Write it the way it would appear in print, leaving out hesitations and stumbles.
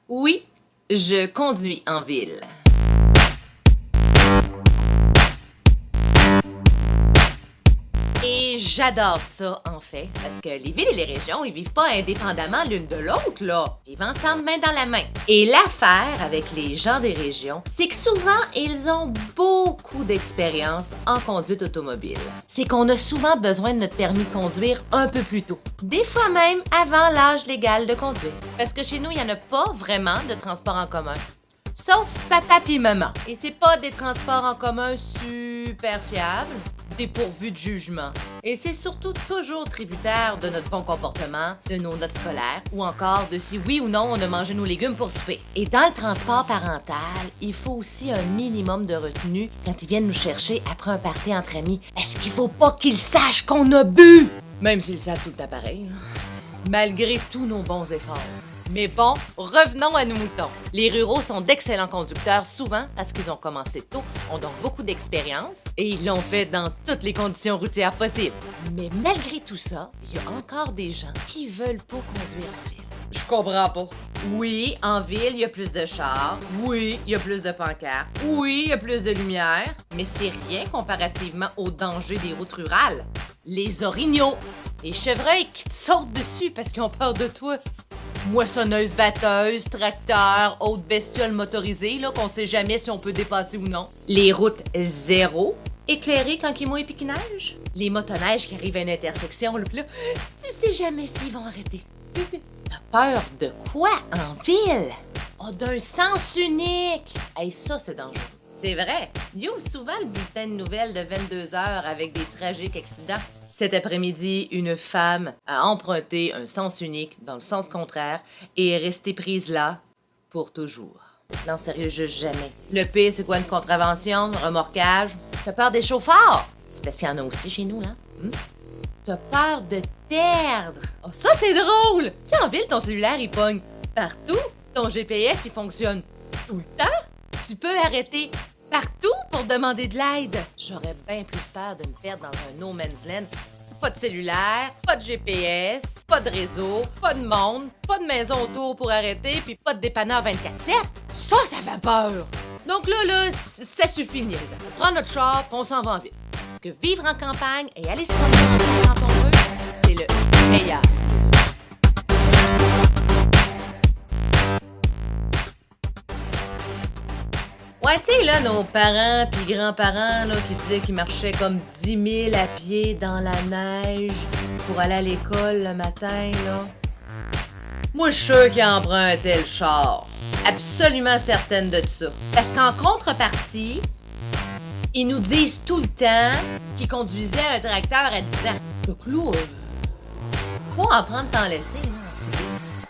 Oui, je conduis en ville. Et j'adore ça, en fait, parce que les villes et les régions, ils vivent pas indépendamment l'une de l'autre, là. Ils vivent ensemble main dans la main. Et l'affaire avec les gens des régions, c'est que souvent, ils ont beaucoup d'expérience en conduite automobile. C'est qu'on a souvent besoin de notre permis de conduire un peu plus tôt. Des fois même avant l'âge légal de conduire. Parce que chez nous, il n'y en a pas vraiment de transport en commun. Sauf papa pis maman. Et c'est pas des transports en commun super fiables, dépourvus de jugement. Et c'est surtout toujours tributaire de notre bon comportement, de nos notes scolaires, ou encore de si oui ou non on a mangé nos légumes pour souper. Et dans le transport parental, il faut aussi un minimum de retenue quand ils viennent nous chercher après un party entre amis. Parce qu'il faut pas qu'ils sachent qu'on a bu! Même s'ils savent tout le temps pareil. Malgré tous nos bons efforts. Mais bon, revenons à nos moutons. Les ruraux sont d'excellents conducteurs, souvent parce qu'ils ont commencé tôt, ont donc beaucoup d'expérience et ils l'ont fait dans toutes les conditions routières possibles. Mais malgré tout ça, il y a encore des gens qui veulent pas conduire en ville. Je comprends pas. Oui, en ville, il y a plus de chars. Oui, il y a plus de pancartes. Oui, il y a plus de lumière. Mais c'est rien comparativement au danger des routes rurales. Les orignaux, les chevreuils qui te sautent dessus parce qu'ils ont peur de toi. Moissonneuse, batteuse, tracteur, autres bestioles motorisées, là, qu'on sait jamais si on peut dépasser ou non. Les routes zéro, éclairées quand il mouille et qu'il neige. Les motoneiges qui arrivent à une intersection, là, pis là, tu sais jamais s'ils vont arrêter. T'as peur de quoi en ville? Oh, d'un sens unique! Hey, ça, c'est dangereux. C'est vrai, il ouvre souvent le bulletin de nouvelles de 22h avec des tragiques accidents. Cet après-midi, une femme a emprunté un sens unique dans le sens contraire et est restée prise là pour toujours. Non, sérieux, juste jamais. Le pire, c'est quoi une contravention, un remorquage? T'as peur des chauffards? C'est parce qu'il y en a aussi chez nous, là. T'as peur de te perdre? Oh, ça, c'est drôle! Tu sais, en ville, ton cellulaire, il pogne partout. Ton GPS, il fonctionne tout le temps. Tu peux arrêter partout pour demander de l'aide. J'aurais bien plus peur de me perdre dans un no man's land. Pas de cellulaire, pas de GPS, pas de réseau, pas de monde, pas de maison autour pour arrêter, puis pas de dépanneur 24/7. Ça fait peur! Donc là, ça suffit, niaise. On prend notre char, puis on s'en va en ville. Parce que vivre en campagne et aller se promener quand on veut, c'est le meilleur. Ouais, tu sais, là, nos parents puis grands-parents, là, qui disaient qu'ils marchaient comme 10 000 à pied dans la neige pour aller à l'école le matin, là. Moi, je suis sûre qu'ils empruntaient le char. Absolument certaine de ça. Parce qu'en contrepartie, ils nous disent tout le temps qu'ils conduisaient un tracteur à 10 ans. Donc là, faut en prendre, t'en laisser, là, ce qu'ils disent.